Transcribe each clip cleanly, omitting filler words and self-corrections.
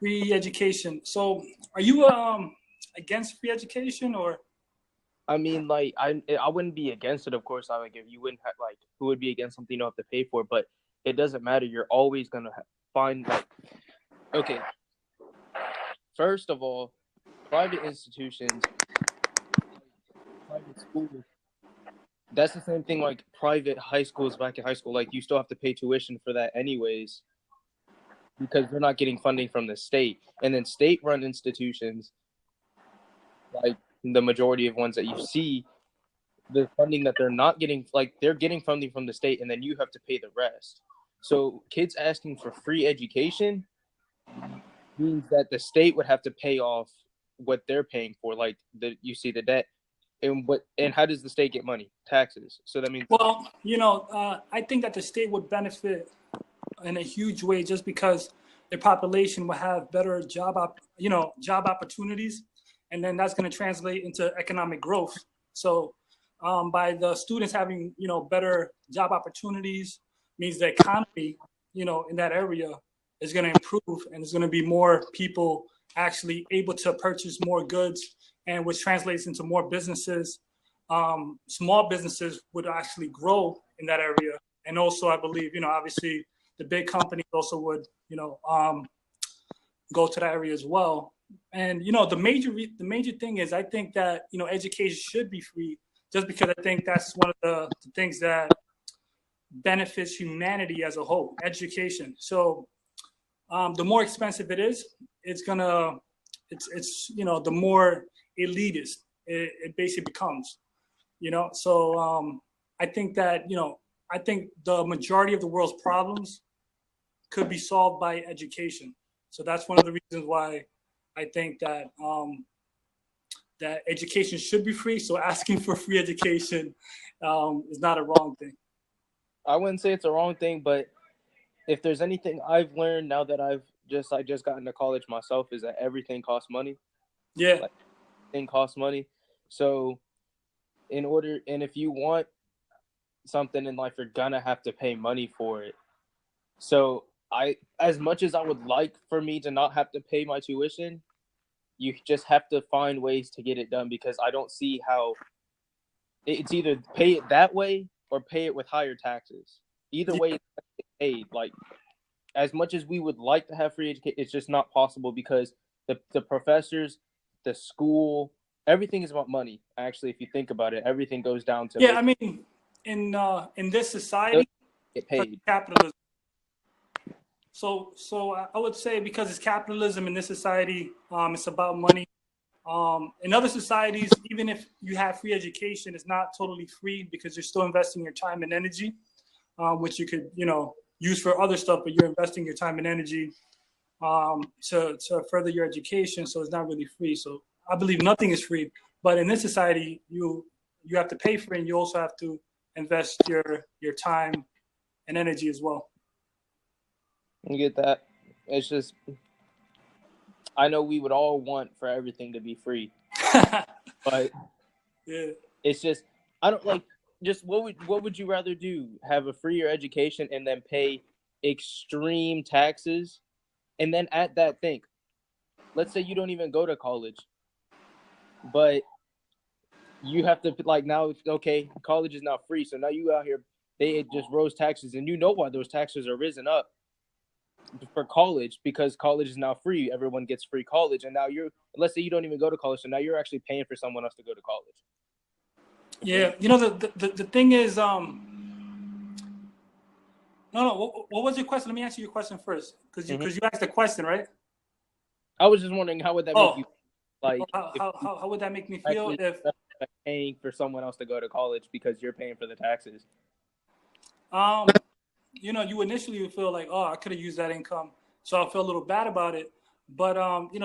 Free education. So, are you against free education or? I mean, like, I wouldn't be against it. Of course, I like if you wouldn't have like who would be against something you don't have to pay for, but it doesn't matter. You're always gonna find like okay. First of all, private institutions, private schools. That's the same thing like private high schools back in high school. Like you still have to pay tuition for that anyways because they're not getting funding from the state. And then state-run institutions, like the majority of ones that you see, the funding that they're not getting, like they're getting funding from the state, and then you have to pay the rest. So kids asking for free education means that the state would have to pay off what they're paying for, like the debt. And how does the state get money? Taxes. So that means Well, I think that the state would benefit in a huge way just because their population will have better job opportunities, and then that's going to translate into economic growth. So by the students having better job opportunities means the economy in that area is going to improve, and there's going to be more people actually able to purchase more goods, and which translates into more businesses. Small businesses would actually grow in that area, and also I believe obviously the big companies also would go to that area as well. And the major thing is I think that education should be free, just because I think that's one of the things that benefits humanity as a whole. Education. So the more expensive it is, it's the more elitist it basically becomes. So I think that I think the majority of the world's problems could be solved by education. So that's one of the reasons why I think that that education should be free. So asking for free education is not a wrong thing. I wouldn't say it's a wrong thing, but if there's anything I've learned now that I just got into college myself is that everything costs money. Yeah. Like, everything costs money. So if you want something in life, you're gonna have to pay money for it. So as much as I would like for me to not have to pay my tuition, you just have to find ways to get it done, because I don't see how it's either pay it that way or pay it with higher taxes. Either way, it's paid. Like, as much as we would like to have free education, it's just not possible because the professors, the school, everything is about money. Actually, if you think about it, everything goes down to I mean, in this society, get paid. Capitalism. So I would say because it's capitalism in this society, it's about money. In other societies, even if you have free education, it's not totally free because you're still investing your time and energy, which you could use for other stuff, but you're investing your time and energy to further your education. So it's not really free. So I believe nothing is free. But in this society, you have to pay for it, and you also have to invest your time and energy as well. You get that? It's just, I know we would all want for everything to be free, but yeah, it's just, I don't like. Just what would you rather do? Have a freer education and then pay extreme taxes, and then at that think, let's say you don't even go to college, but you have to now. Okay, college is now free, so now you out here. They just rose taxes, and you know why those taxes are risen up for college, because college is now free. Everyone gets free college, and now let's say you don't even go to college, so now you're actually paying for someone else to go to college. Yeah, the thing is, no. What was your question? Let me answer your question first, because you asked the question, right? I was just wondering, how would that make you? Like, how would that make me feel if paying for someone else to go to college because you're paying for the taxes? You initially would feel like, oh, I could have used that income, so I feel a little bad about it. But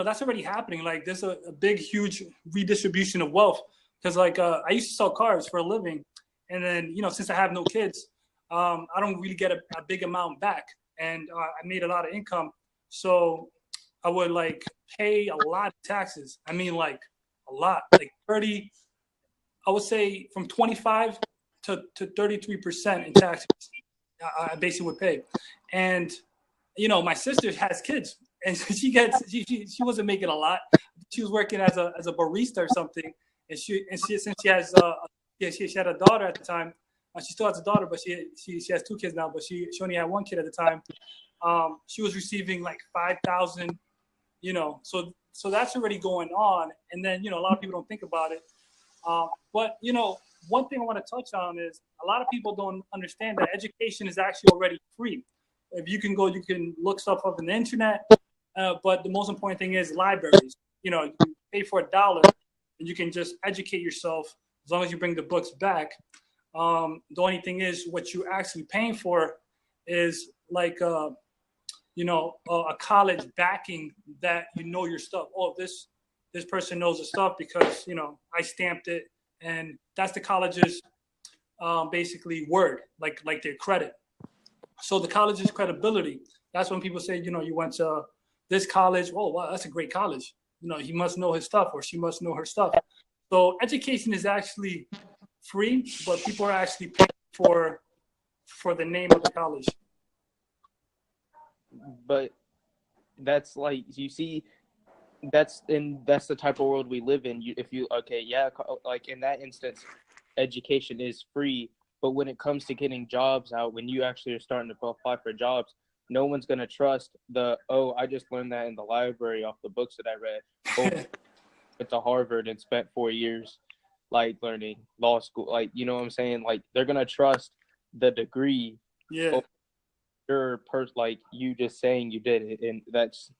that's already happening. Like, there's a big, huge redistribution of wealth. Because I used to sell cars for a living, and then since I have no kids, I don't really get a big amount back, and I made a lot of income, so I would pay a lot of taxes. I mean, a lot, 30. I would say from 25 to 33% in taxes. I basically would pay, and my sister has kids, and she wasn't making a lot. She was working as a barista or something, and since she has she had a daughter at the time. She still has a daughter, but she has two kids now. But she only had one kid at the time. She was receiving like 5,000, so that's already going on. And then a lot of people don't think about it. But one thing I want to touch on is a lot of people don't understand that education is actually already free. If you can go, you can look stuff up on the internet. But the most important thing is libraries. You pay for $1 and you can just educate yourself as long as you bring the books back. The only thing is what you're actually paying for is like a college backing that your stuff. Oh, this person knows the stuff because I stamped it, and that's the college's basically word, like their credit. So the college's credibility. That's when people say you went to this college. Oh, wow, that's a great college. He must know his stuff or she must know her stuff. So education is actually free, but people are actually paying for the name of the college. But that's like, you see, that's the type of world we live in. Like in that instance, education is free. But when it comes to getting jobs out, when you actually are starting to apply for jobs, no one's going to trust I just learned that in the library off the books that I read. Went to Harvard and spent 4 years like learning law school. Like, you know what I'm saying? Like, they're going to trust the degree. Yeah. Like you just saying you did it. And that's.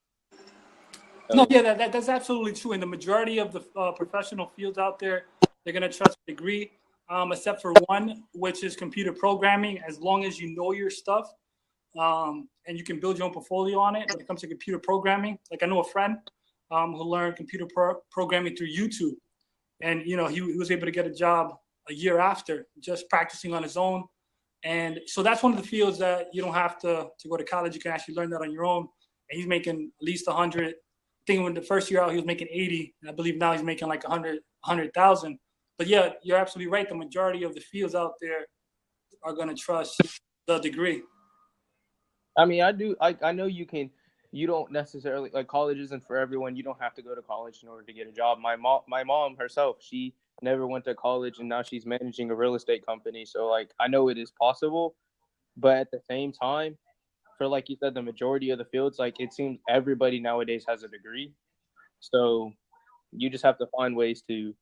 No, yeah, that's absolutely true. In the majority of the professional fields out there, they're going to trust the degree, except for one, which is computer programming. As long as you know your stuff, and you can build your own portfolio on it when it comes to computer programming. Like I know a friend who learned computer programming through YouTube, and he was able to get a job a year after just practicing on his own. And so that's one of the fields that you don't have to go to college. You can actually learn that on your own. And he's making at least 100. I think when the first year out he was making 80, and I believe now he's making like 100,000. But yeah, you're absolutely right. The majority of the fields out there are going to trust the degree. I mean, I know you don't necessarily, like, college isn't for everyone. You don't have to go to college in order to get a job. My mom herself, she never went to college, and now she's managing a real estate company. So, like, I know it is possible, but at the same time, for, like you said, the majority of the fields, like, it seems everybody nowadays has a degree. So you just have to find ways to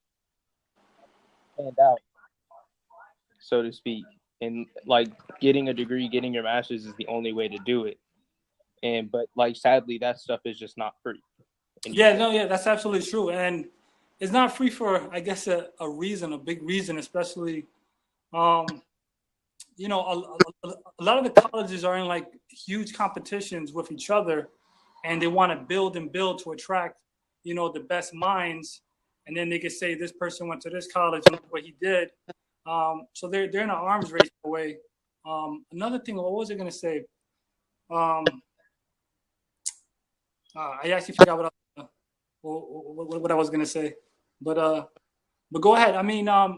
stand out, so to speak. And like getting a degree, getting your master's is the only way to do it. But like, sadly, that stuff is just not free. That's absolutely true. And it's not free for, I guess, a reason, a big reason, especially, a lot of the colleges are in like huge competitions with each other, and they want to build and build to attract, the best minds. And then they can say this person went to this college and look what he did. So they're in an arms race away. Another thing, what was I going to say? I actually forgot what I was going to say, but go ahead. I mean, I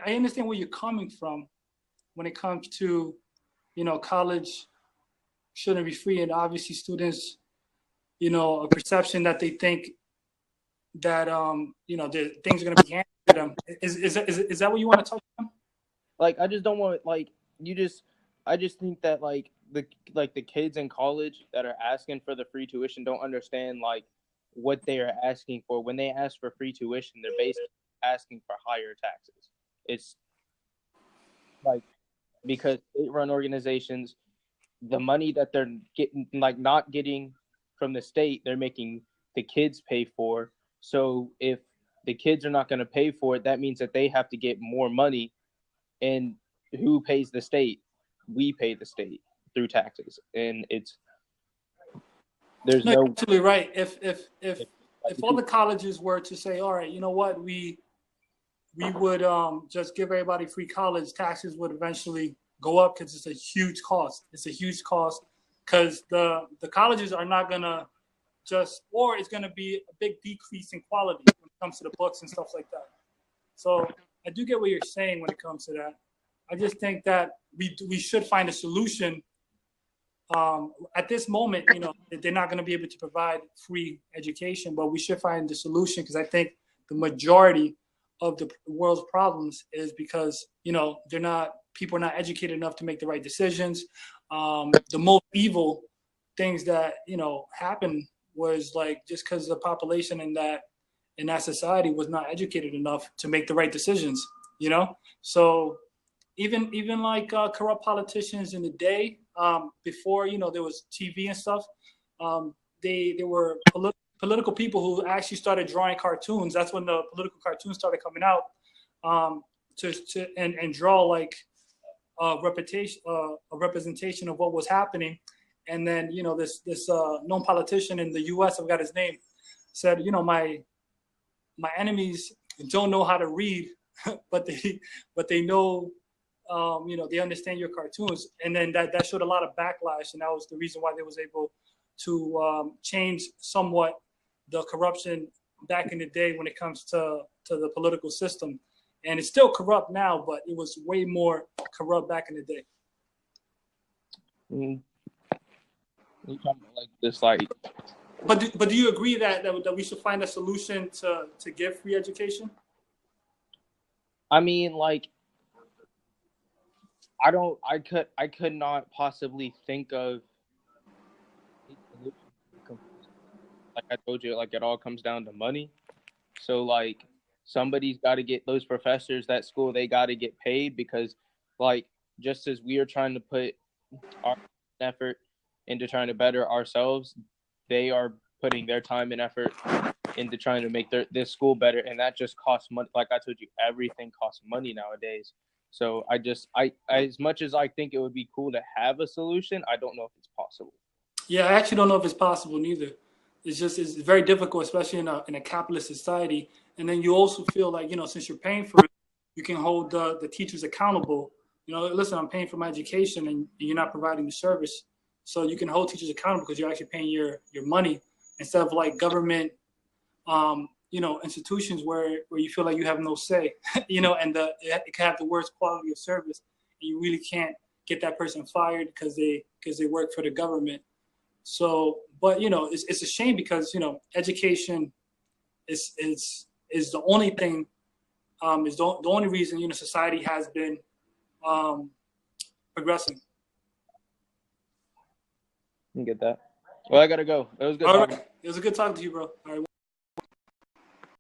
understand where you're coming from when it comes to, college shouldn't be free, and obviously students, a perception that they think that the things are going to be handed to them. Is that what you want to touch on? Like, I just don't want, like, I just think that like the kids in college that are asking for the free tuition don't understand like what they are asking for. When they ask for free tuition, they're basically asking for higher taxes. It's like, because state-run organizations, the money that they're getting, like, not getting from the state, they're making the kids pay for. So if the kids are not going to pay for it, that means that they have to get more money. And who pays the state? We pay the state through taxes. And there's no absolutely right. If all the colleges were to say, all right, you know what, we would just give everybody free college, taxes would eventually go up because it's a huge cost. It's a huge cost because the colleges are not gonna or it's gonna be a big decrease in quality when it comes to the books and stuff like that. So I do get what you're saying when it comes to that. I just think that we should find a solution at this moment, they're not going to be able to provide free education, but we should find the solution, because I think the majority of the world's problems is because, people are not educated enough to make the right decisions. The most evil things that, happened was like just because the population in that society was not educated enough to make the right decisions, So even like corrupt politicians in the day, before there was TV and stuff, they were political people who actually started drawing cartoons. That's when the political cartoons started coming out, and draw like a representation of what was happening. And then this known politician in the U.S., I forgot his name, said, my enemies don't know how to read, but they know, they understand your cartoons. And then that showed a lot of backlash, and that was the reason why they was able to change somewhat the corruption back in the day when it comes to the political system. And it's still corrupt now, but it was way more corrupt back in the day. Mm. You talking about like this, like. But do you agree that we should find a solution to give free education? I mean, like, I could not possibly think of a solution. Like I told you, like it all comes down to money. So like somebody's got to get those professors, that school, they got to get paid, because like just as we are trying to put our effort into trying to better ourselves, they are putting their time and effort into trying to make this school better, and that just costs money. Like I told you, everything costs money nowadays. So I as much as I think it would be cool to have a solution, I don't know if it's possible. Yeah, I actually don't know if it's possible neither. It's very difficult, especially in a capitalist society. And then you also feel like, since you're paying for it, you can hold the teachers accountable. Listen, I'm paying for my education and you're not providing the service. So you can hold teachers accountable because you're actually paying your money, instead of like government, institutions where you feel like you have no say, and it can have the worst quality of service. And you really can't get that person fired because they work for the government. So, but it's a shame, because education is the only thing, is the only reason society has been progressing. You get that? Well, I gotta go. It was good. All right, it was a good talking to you, bro. All right.